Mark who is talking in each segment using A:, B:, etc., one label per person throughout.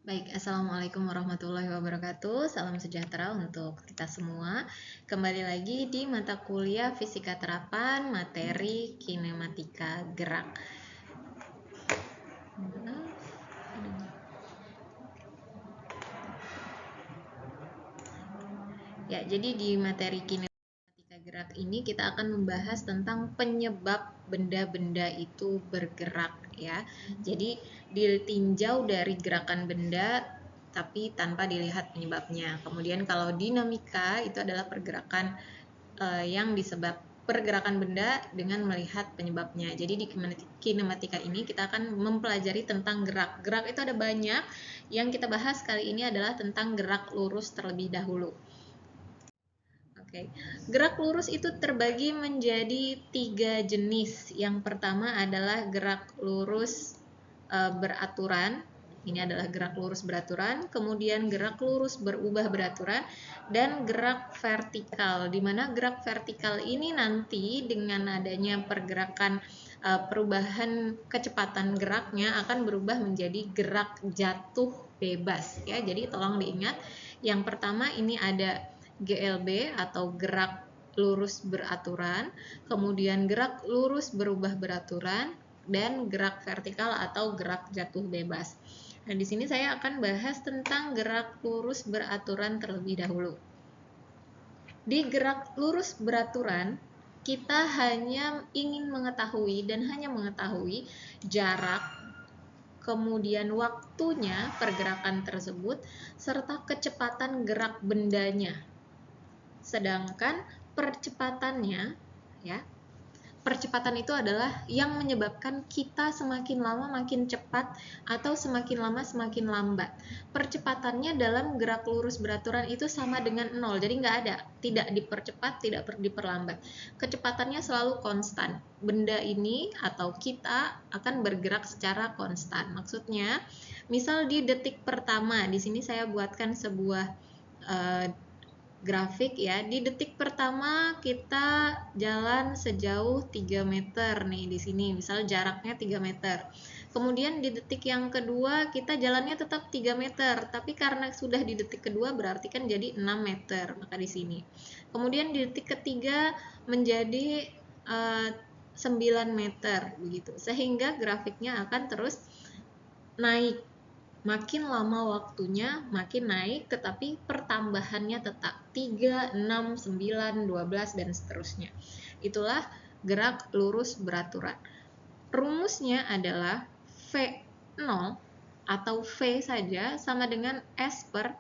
A: Baik, Assalamualaikum warahmatullahi wabarakatuh. Salam sejahtera untuk kita semua. Kembali lagi di mata kuliah Fisika Terapan, materi Kinematika Gerak. Ya, jadi di materi Kinematika Gerak ini kita akan membahas tentang penyebab benda-benda itu bergerak ya. Jadi ditinjau dari gerakan benda tapi tanpa dilihat penyebabnya. Kemudian kalau dinamika itu adalah pergerakan yang disebab pergerakan benda dengan melihat penyebabnya. Jadi di kinematika ini kita akan mempelajari tentang gerak. Gerak itu ada banyak. Yang kita bahas kali ini adalah tentang gerak lurus terlebih dahulu. Oke, gerak lurus itu terbagi menjadi 3 jenis. Yang pertama adalah gerak lurus beraturan. Ini adalah gerak lurus beraturan, kemudian gerak lurus berubah beraturan, dan gerak vertikal. Di mana gerak vertikal ini nanti dengan adanya pergerakan perubahan kecepatan geraknya akan berubah menjadi gerak jatuh bebas ya. Jadi tolong diingat, yang pertama ini ada GLB atau gerak lurus beraturan, kemudian gerak lurus berubah beraturan, dan gerak vertikal atau gerak jatuh bebas. Nah, di sini saya akan bahas tentang gerak lurus beraturan terlebih dahulu. Di gerak lurus beraturan, kita hanya ingin mengetahui dan hanya mengetahui jarak, kemudian waktunya pergerakan tersebut, serta kecepatan gerak bendanya. Sedangkan percepatannya, ya, percepatan itu adalah yang menyebabkan kita semakin lama makin cepat atau semakin lama semakin lambat. Percepatannya dalam gerak lurus beraturan itu sama dengan 0, jadi nggak ada, tidak dipercepat, tidak diperlambat. Kecepatannya selalu konstan. Benda ini atau kita akan bergerak secara konstan. Maksudnya, misal di detik pertama, di sini saya buatkan sebuah grafik ya. Di detik pertama kita jalan sejauh 3 meter nih di sini, misal jaraknya 3 meter. Kemudian di detik yang kedua kita jalannya tetap 3 meter, tapi karena sudah di detik kedua berarti kan jadi 6 meter, maka di sini. Kemudian di detik ketiga menjadi 9 meter begitu. Sehingga grafiknya akan terus naik. Makin lama waktunya makin naik, tetapi pertambahannya tetap 3, 6, 9, 12, dan seterusnya. Itulah gerak lurus beraturan. Rumusnya adalah V0 atau V saja sama dengan S per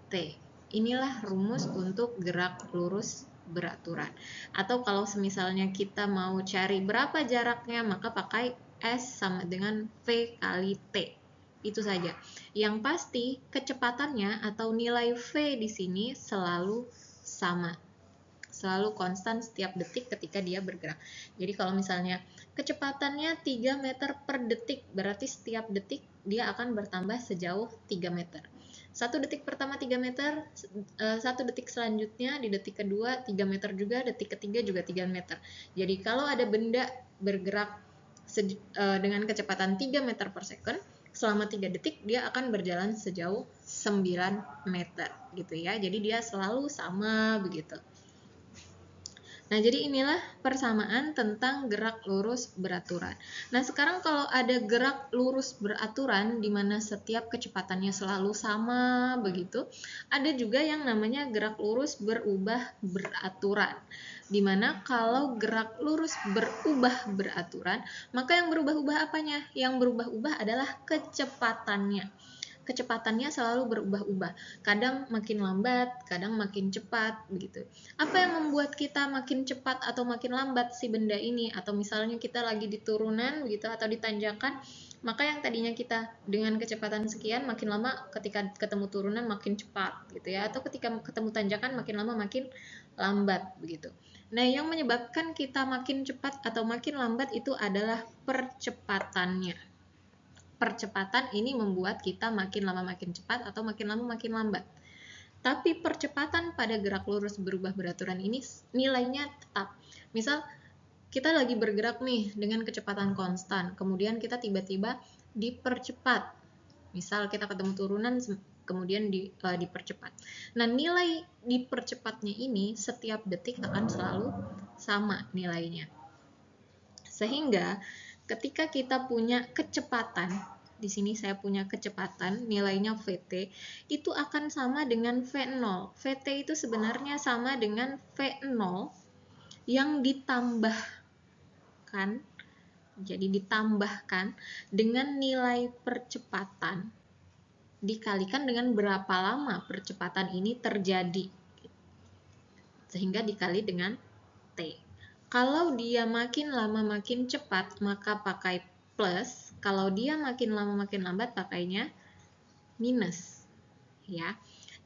A: T. Inilah rumus untuk gerak lurus beraturan. Atau kalau misalnya kita mau cari berapa jaraknya, maka pakai S sama dengan V kali T. Itu saja. Yang pasti kecepatannya atau nilai V di sini selalu sama. Selalu konstan setiap detik ketika dia bergerak. Jadi kalau misalnya kecepatannya 3 meter per detik, berarti setiap detik dia akan bertambah sejauh 3 meter. 1 detik pertama 3 meter, 1 detik selanjutnya di detik kedua 3 meter juga, detik ketiga juga 3 meter. Jadi kalau ada benda bergerak dengan kecepatan 3 meter per second, selama 3 detik dia akan berjalan sejauh 9 meter gitu ya. Jadi dia selalu sama begitu. Nah, jadi inilah persamaan tentang gerak lurus beraturan. Nah, sekarang kalau ada gerak lurus beraturan di mana setiap kecepatannya selalu sama begitu, ada juga yang namanya gerak lurus berubah beraturan. Di mana kalau gerak lurus berubah beraturan, maka yang berubah-ubah apanya? Yang berubah-ubah adalah kecepatannya. Kecepatannya selalu berubah-ubah, kadang makin lambat, kadang makin cepat begitu. Apa yang membuat kita makin cepat atau makin lambat si benda ini? Atau misalnya kita lagi di turunan begitu atau di tanjakan, maka yang tadinya kita dengan kecepatan sekian, makin lama ketika ketemu turunan makin cepat gitu ya, atau ketika ketemu tanjakan makin lama makin lambat begitu. Nah, yang menyebabkan kita makin cepat atau makin lambat itu adalah percepatannya. Percepatan ini membuat kita makin lama makin cepat atau makin lama makin lambat. Tapi percepatan pada gerak lurus berubah beraturan ini nilainya tetap. Misal kita lagi bergerak nih dengan kecepatan konstan, kemudian kita tiba-tiba dipercepat. Misal kita ketemu turunan kemudian dipercepat. Nah, nilai dipercepatnya ini setiap detik akan selalu sama nilainya. Sehingga ketika kita punya kecepatan, di sini saya punya kecepatan, nilainya VT, itu akan sama dengan V0. VT itu sebenarnya sama dengan V0 yang ditambahkan, jadi ditambahkan dengan nilai percepatan dikalikan dengan berapa lama percepatan ini terjadi, sehingga dikali dengan T. Kalau dia makin lama makin cepat, maka pakai plus. Kalau dia makin lama makin lambat, pakainya minus. Ya.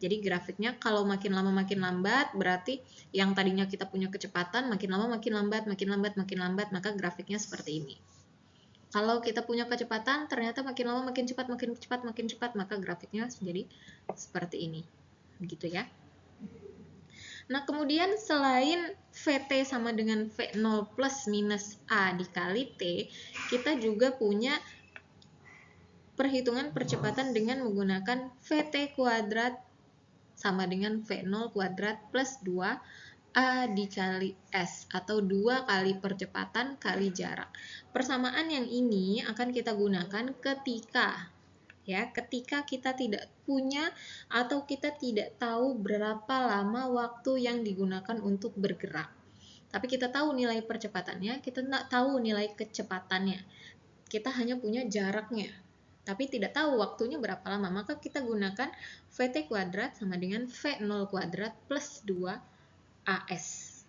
A: Jadi grafiknya kalau makin lama makin lambat, berarti yang tadinya kita punya kecepatan, makin lama makin lambat, makin lambat, makin lambat, maka grafiknya seperti ini. Kalau kita punya kecepatan, ternyata makin lama makin cepat, makin cepat, makin cepat, maka grafiknya jadi seperti ini. Begitu ya. Nah, kemudian selain VT sama dengan V0 plus minus A dikali T, kita juga punya perhitungan percepatan dengan menggunakan VT kuadrat sama dengan V0 kuadrat plus 2A dikali S, atau 2 kali percepatan kali jarak. Persamaan yang ini akan kita gunakan ketika kita tidak punya atau kita tidak tahu berapa lama waktu yang digunakan untuk bergerak. Tapi kita tahu nilai percepatannya, kita tidak tahu nilai kecepatannya. Kita hanya punya jaraknya, tapi tidak tahu waktunya berapa lama. Maka kita gunakan VT kuadrat sama dengan V0 kuadrat plus 2AS.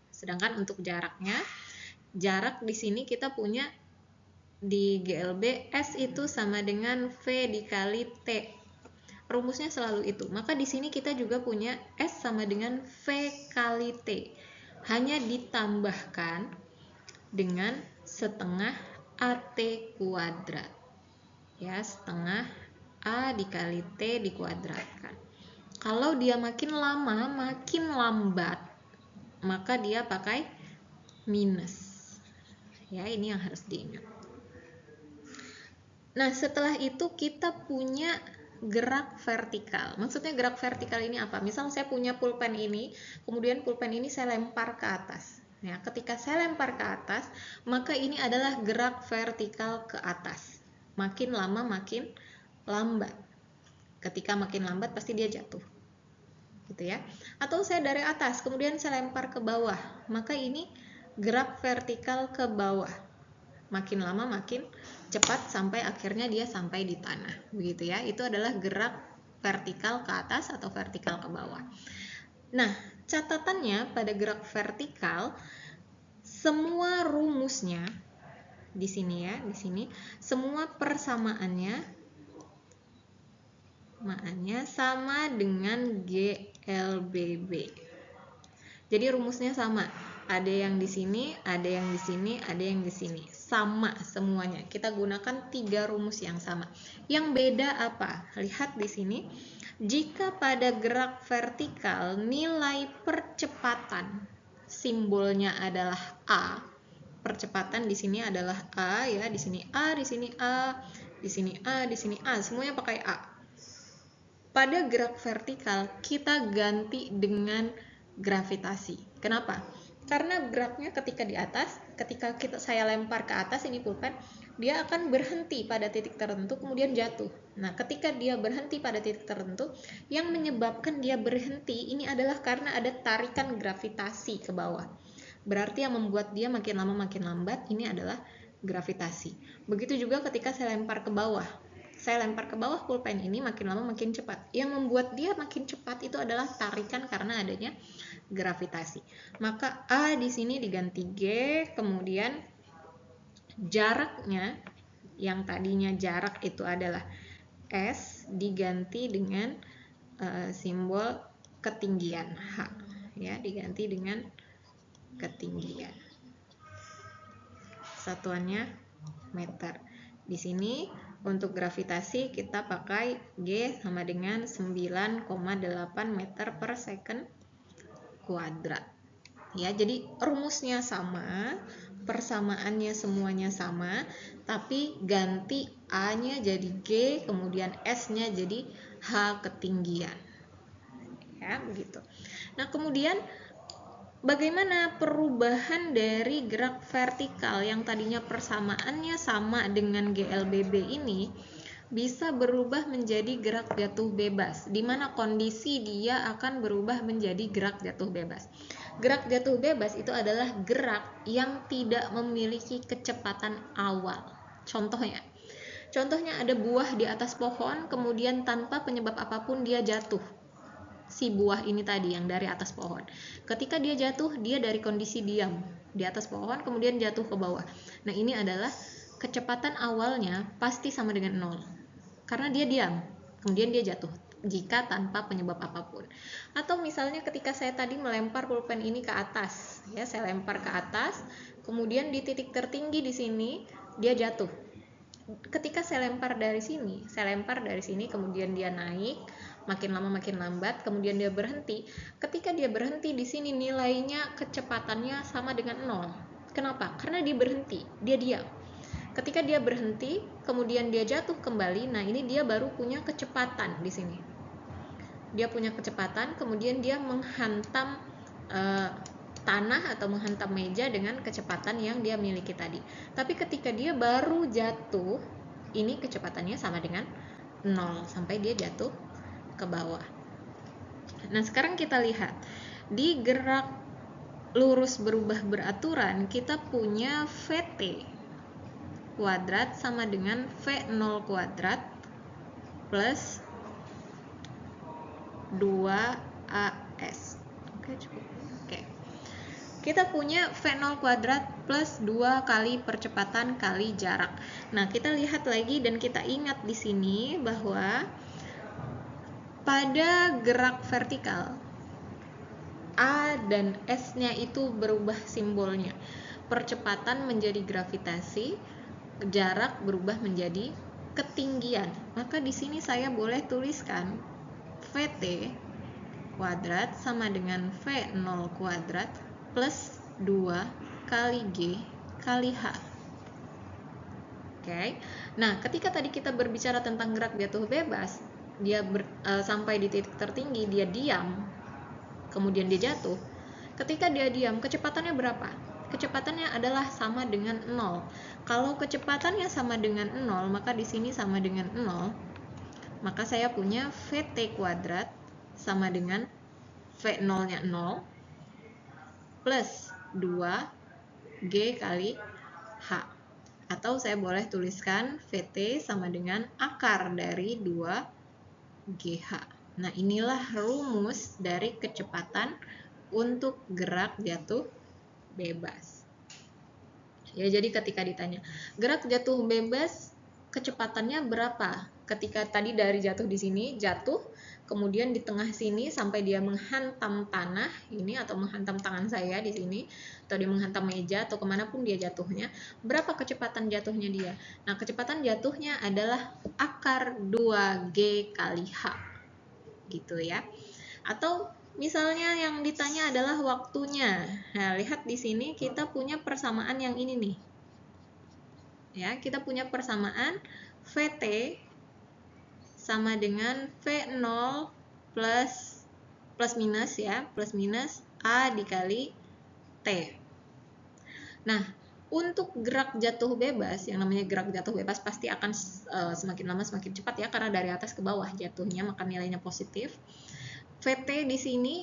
A: Sedangkan untuk jaraknya, jarak di sini kita punya di GLB S itu sama dengan V dikali T. Rumusnya selalu itu. Maka di sini kita juga punya S sama dengan V kali T. Hanya ditambahkan dengan setengah AT kuadrat. Ya, setengah A dikali T dikuadratkan. Kalau dia makin lama makin lambat, maka dia pakai minus. Ya, ini yang harus diingat. Nah, setelah itu kita punya gerak vertikal. Maksudnya gerak vertikal ini apa? Misal saya punya pulpen ini, kemudian pulpen ini saya lempar ke atas. Ya, ketika saya lempar ke atas, maka ini adalah gerak vertikal ke atas. Makin lama makin lambat. Ketika makin lambat pasti dia jatuh. Gitu ya. Atau saya dari atas, kemudian saya lempar ke bawah, maka ini gerak vertikal ke bawah. Makin lama makin cepat sampai akhirnya dia sampai di tanah, begitu ya. Itu adalah gerak vertikal ke atas atau vertikal ke bawah. Nah, catatannya pada gerak vertikal, semua rumusnya di sini ya, di sini semua persamaannya sama dengan GLBB. Jadi rumusnya sama. Ada yang di sini, ada yang di sini, ada yang di sini. Sama semuanya. Kita gunakan 3 rumus yang sama. Yang beda apa? Lihat di sini. Jika pada gerak vertikal nilai percepatan simbolnya adalah A. Percepatan di sini adalah A ya, di sini A, di sini A, di sini A, di sini A. Semuanya pakai A. Pada gerak vertikal kita ganti dengan gravitasi. Kenapa? Karena geraknya ketika di atas, ketika saya lempar ke atas ini pulpen, dia akan berhenti pada titik tertentu kemudian jatuh. Nah, ketika dia berhenti pada titik tertentu, yang menyebabkan dia berhenti ini adalah karena ada tarikan gravitasi ke bawah. Berarti yang membuat dia makin lama makin lambat ini adalah gravitasi. Begitu juga ketika saya lempar ke bawah. Saya lempar ke bawah pulpen ini makin lama makin cepat. Yang membuat dia makin cepat itu adalah tarikan karena adanya gravitasi. Maka A di sini diganti G, kemudian jaraknya yang tadinya jarak itu adalah S diganti dengan simbol ketinggian H, ya, diganti dengan ketinggian. Satuannya meter. Di sini untuk gravitasi kita pakai G sama dengan 9,8 meter per second kuadrat. Ya, jadi rumusnya sama, persamaannya semuanya sama, tapi ganti A-nya jadi G, kemudian S-nya jadi H ketinggian. Ya, begitu. Nah, kemudian bagaimana perubahan dari gerak vertikal yang tadinya persamaannya sama dengan GLBB ini bisa berubah menjadi gerak jatuh bebas, di mana kondisi dia akan berubah menjadi gerak jatuh bebas. Gerak jatuh bebas itu adalah gerak yang tidak memiliki kecepatan awal. Contohnya ada buah di atas pohon, kemudian tanpa penyebab apapun dia jatuh. Si buah ini tadi yang dari atas pohon. Ketika dia jatuh, dia dari kondisi diam di atas pohon, kemudian jatuh ke bawah. Nah, ini adalah kecepatan awalnya pasti sama dengan 0. Karena dia diam, kemudian dia jatuh jika tanpa penyebab apapun. Atau misalnya ketika saya tadi melempar pulpen ini ke atas, ya, saya lempar ke atas, kemudian di titik tertinggi di sini dia jatuh. Ketika saya lempar dari sini, kemudian dia naik, makin lama makin lambat, kemudian dia berhenti. Ketika dia berhenti di sini nilainya kecepatannya sama dengan 0. Kenapa? Karena dia berhenti, dia diam. Ketika dia berhenti, kemudian dia jatuh kembali, nah ini dia baru punya kecepatan di sini. Dia punya kecepatan, kemudian dia menghantam tanah atau menghantam meja dengan kecepatan yang dia miliki tadi. Tapi ketika dia baru jatuh, ini kecepatannya sama dengan 0 sampai dia jatuh ke bawah. Nah, sekarang kita lihat di gerak lurus berubah beraturan, kita punya VT kuadrat sama dengan V0 kuadrat plus 2AS. Oke, cukup. Oke. Kita punya V0 kuadrat plus 2 kali percepatan kali jarak. Nah, kita lihat lagi dan kita ingat di sini bahwa pada gerak vertikal A dan S-nya itu berubah simbolnya. Percepatan menjadi gravitasi, jarak berubah menjadi ketinggian. Maka di sini saya boleh tuliskan VT kuadrat sama dengan V0 kuadrat plus 2 kali G kali H. Oke. Nah, ketika tadi kita berbicara tentang gerak jatuh bebas, dia sampai di titik tertinggi, dia diam, kemudian dia jatuh. Ketika dia diam, kecepatannya berapa? Kecepatannya adalah sama dengan 0. Kalau kecepatannya sama dengan 0, maka di sini sama dengan 0. Maka saya punya VT kuadrat sama dengan V0-nya 0 plus 2 G kali H. Atau saya boleh tuliskan VT sama dengan akar dari 2 GH. Nah, inilah rumus dari kecepatan untuk gerak jatuh bebas. Ya, jadi ketika ditanya, gerak jatuh bebas kecepatannya berapa? Ketika tadi dari jatuh di sini, jatuh, kemudian di tengah sini sampai dia menghantam tanah ini atau menghantam tangan saya di sini, atau dia menghantam meja atau kemanapun dia jatuhnya, berapa kecepatan jatuhnya dia? Nah, kecepatan jatuhnya adalah akar 2G kali H, gitu ya. Atau misalnya yang ditanya adalah waktunya. Nah, lihat di sini kita punya persamaan yang ini nih. Ya, kita punya persamaan VT sama dengan V0 plus minus ya, plus minus A dikali T. Nah, untuk gerak jatuh bebas, yang namanya gerak jatuh bebas pasti akan semakin lama semakin cepat ya, karena dari atas ke bawah jatuhnya, maka nilainya positif. VT di sini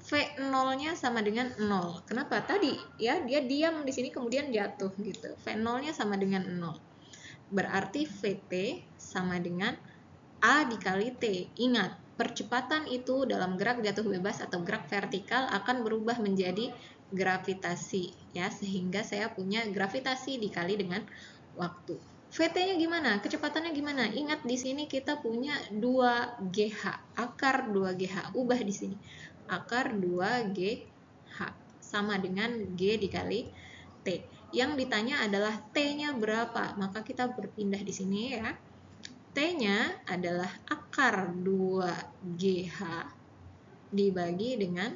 A: V0-nya sama dengan 0. Kenapa? Tadi ya dia diam di sini kemudian jatuh gitu. V0-nya sama dengan 0. Berarti VT sama dengan A dikali T. Ingat, percepatan itu dalam gerak jatuh bebas atau gerak vertikal akan berubah menjadi gravitasi ya, sehingga saya punya gravitasi dikali dengan waktu. VT-nya gimana? Kecepatannya gimana? Ingat di sini kita punya 2GH, akar 2GH. Ubah di sini. Akar 2GH sama dengan G dikali T. Yang ditanya adalah T-nya berapa? Maka kita berpindah di sini ya. T-nya adalah akar 2GH dibagi dengan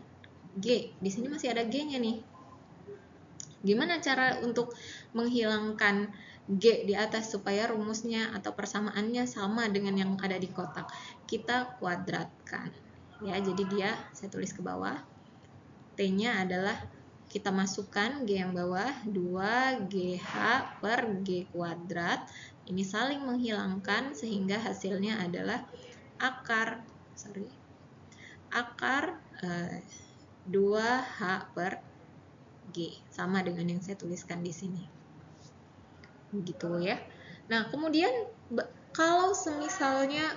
A: G. Di sini masih ada G-nya nih. Gimana cara untuk menghilangkan G di atas supaya rumusnya atau persamaannya sama dengan yang ada di kotak? Kita kuadratkan. Ya, jadi dia saya tulis ke bawah. T-nya adalah kita masukkan G yang bawah 2GH per G kuadrat. Ini saling menghilangkan sehingga hasilnya adalah akar 2H per G, sama dengan yang saya tuliskan di sini. Begitu ya. Nah, kemudian kalau semisalnya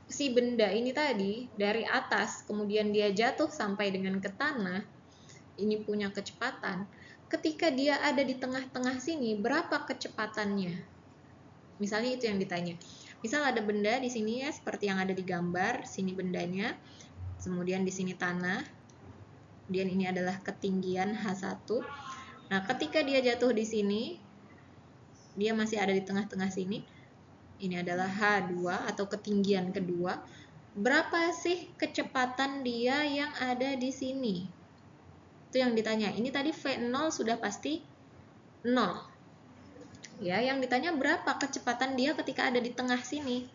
A: si benda ini tadi dari atas kemudian dia jatuh sampai dengan ke tanah, ini punya kecepatan. Ketika dia ada di tengah-tengah sini, berapa kecepatannya? Misalnya itu yang ditanya. Misal ada benda di sini ya, seperti yang ada di gambar, sini bendanya, kemudian di sini tanah, kemudian ini adalah ketinggian H1. Nah, ketika dia jatuh di sini, dia masih ada di tengah-tengah sini, ini adalah H2 atau ketinggian kedua. Berapa sih kecepatan dia yang ada di sini? Itu yang ditanya. Ini tadi V0 sudah pasti 0. Ya, yang ditanya berapa kecepatan dia ketika ada di tengah sini.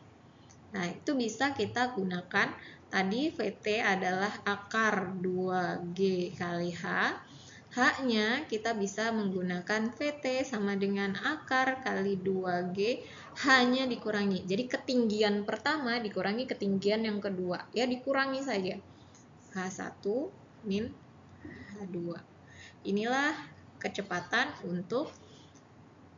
A: Nah, itu bisa kita gunakan. Tadi VT adalah akar 2G kali H. H-nya kita bisa menggunakan VT sama dengan akar kali 2G, H-nya dikurangi. Jadi ketinggian pertama dikurangi ketinggian yang kedua. Ya, dikurangi saja. H1 min H2. Inilah kecepatan untuk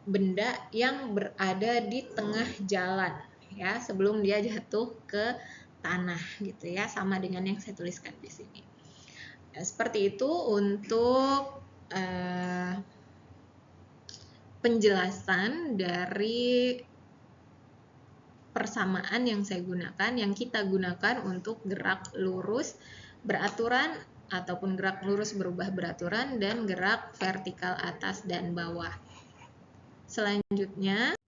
A: benda yang berada di tengah jalan. Ya, sebelum dia jatuh ke tanah gitu ya, sama dengan yang saya tuliskan di sini. Ya, seperti itu untuk penjelasan dari persamaan yang saya gunakan, yang kita gunakan untuk gerak lurus beraturan ataupun gerak lurus berubah beraturan dan gerak vertikal atas dan bawah. Selanjutnya,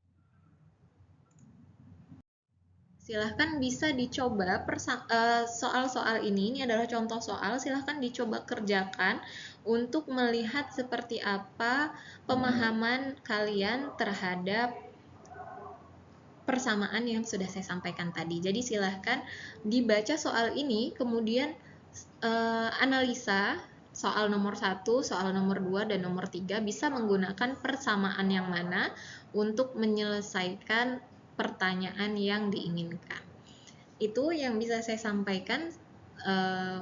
A: silahkan bisa dicoba soal-soal ini adalah contoh soal, silahkan dicoba kerjakan untuk melihat seperti apa pemahaman kalian terhadap persamaan yang sudah saya sampaikan tadi. Jadi silahkan dibaca soal ini, kemudian analisa soal nomor 1, soal nomor 2, dan nomor 3 bisa menggunakan persamaan yang mana untuk menyelesaikan pertanyaan yang diinginkan. Itu yang bisa saya sampaikan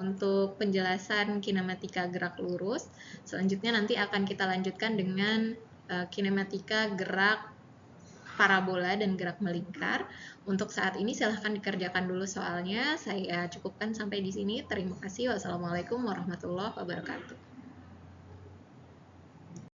A: untuk penjelasan kinematika gerak lurus. Selanjutnya nanti akan kita lanjutkan dengan kinematika gerak parabola dan gerak melingkar. Untuk saat ini silahkan dikerjakan dulu soalnya. Saya cukupkan sampai di sini. Terima kasih. Wassalamualaikum warahmatullahi wabarakatuh.